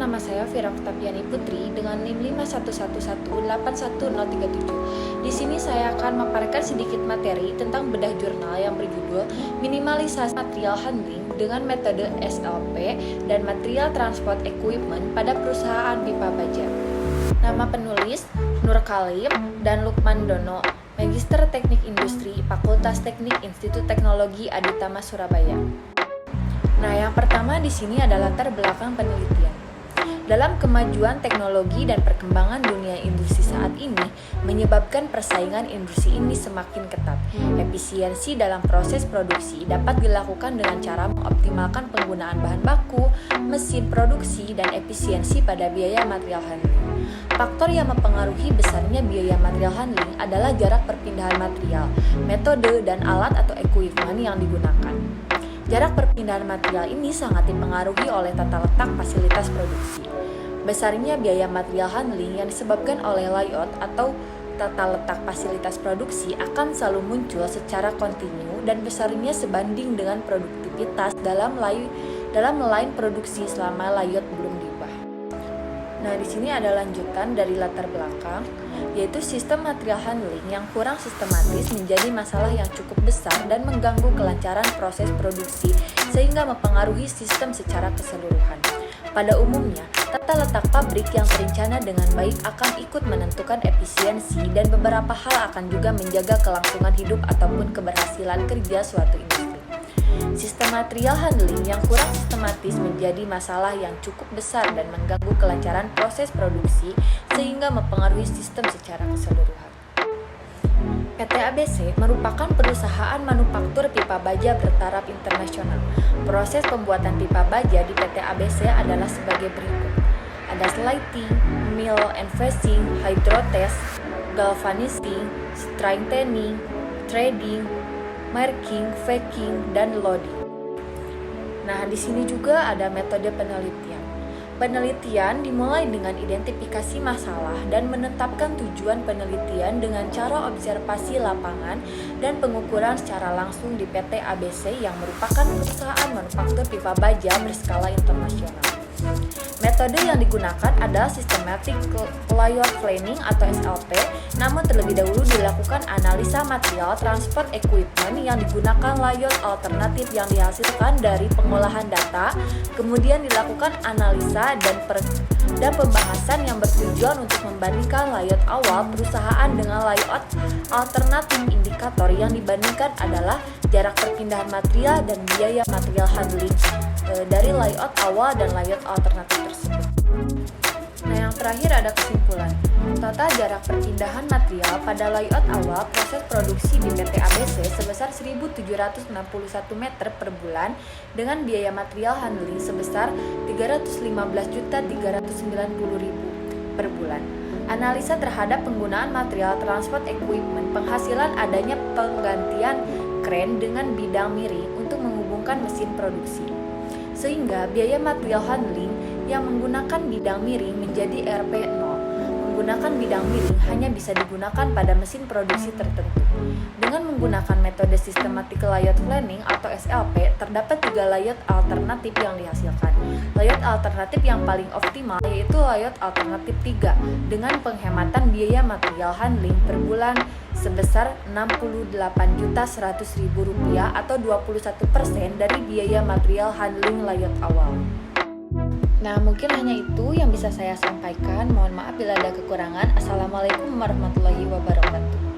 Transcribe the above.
nama saya Vira Oktaviani Putri dengan NIM 511181037. Di sini saya akan memaparkan sedikit materi tentang bedah jurnal yang berjudul Minimalisasi Material Handling dengan metode SLP dan Material Transport Equipment pada perusahaan pipa baja. Nama penulis Nur Kalim dan Lukman Dono, Magister Teknik Industri, Fakultas Teknik Institut Teknologi Aditama Surabaya. Nah, yang pertama di sini adalah latar belakang penelitian. Dalam kemajuan teknologi dan perkembangan dunia industri saat ini menyebabkan persaingan industri ini semakin ketat. Efisiensi dalam proses produksi dapat dilakukan dengan cara mengoptimalkan penggunaan bahan baku, mesin produksi, dan efisiensi pada biaya material handling. Faktor yang mempengaruhi besarnya biaya material handling adalah jarak perpindahan material, metode, dan alat atau equipment yang digunakan. Jarak perpindahan material ini sangat dipengaruhi oleh tata letak fasilitas produksi. Besarnya biaya material handling yang disebabkan oleh layout atau tata letak fasilitas produksi akan selalu muncul secara kontinu dan besarnya sebanding dengan produktivitas dalam line produksi selama layout belum diubah. Nah, di sini ada lanjutan dari latar belakang, yaitu sistem material handling yang kurang sistematis menjadi masalah yang cukup besar dan mengganggu kelancaran proses produksi sehingga mempengaruhi sistem secara keseluruhan. Pada umumnya, tata letak pabrik yang terencana dengan baik akan ikut menentukan efisiensi dan beberapa hal akan juga menjaga kelangsungan hidup ataupun keberhasilan kerja suatu industri. Sistem material handling yang kurang sistematis menjadi masalah yang cukup besar dan mengganggu kelancaran proses produksi sehingga mempengaruhi sistem secara keseluruhan. PT ABC merupakan perusahaan manufaktur pipa baja bertaraf internasional. Proses pembuatan pipa baja di PT ABC adalah sebagai berikut. Ada slitting, mill and facing, hydrotest, galvanizing, strengthening, threading, marking, faking, dan loading. Nah, di sini juga ada metode penelitian. Penelitian dimulai dengan identifikasi masalah dan menetapkan tujuan penelitian dengan cara observasi lapangan dan pengukuran secara langsung di PT ABC yang merupakan perusahaan manufaktur pipa baja berskala internasional. Metode yang digunakan adalah Systematic Layout Planning atau SLP, namun terlebih dahulu dilakukan analisa material transport equipment yang digunakan layout alternatif yang dihasilkan dari pengolahan data, kemudian dilakukan analisa dan pembahasan yang bertujuan untuk membandingkan layout awal perusahaan dengan layout alternatif. Indikator yang dibandingkan adalah jarak perpindahan material dan biaya material handling dari layout awal dan layout alternatif tersebut. Nah, yang terakhir ada kesimpulan. Total jarak perpindahan material pada layout awal proses produksi di PT ABC sebesar 1.761 meter per bulan dengan biaya material handling sebesar 315.390.000 per bulan. Analisa terhadap penggunaan material transport equipment, penghasilan adanya penggantian kren dengan bidang miring untuk menghubungkan mesin produksi, sehingga biaya material handling yang menggunakan bidang miring menjadi Rp0. Menggunakan bidang miring hanya bisa digunakan pada mesin produksi tertentu. Dengan menggunakan metode Systematic Layout Planning atau SLP, terdapat 3 layout alternatif yang dihasilkan. Layout alternatif yang paling optimal yaitu layout alternatif 3 dengan penghematan biaya material handling per bulan sebesar Rp68.100.000 atau 21% dari biaya material handling layout awal. Nah, mungkin hanya itu yang bisa saya sampaikan. Mohon maaf bila ada kekurangan. Assalamualaikum warahmatullahi wabarakatuh.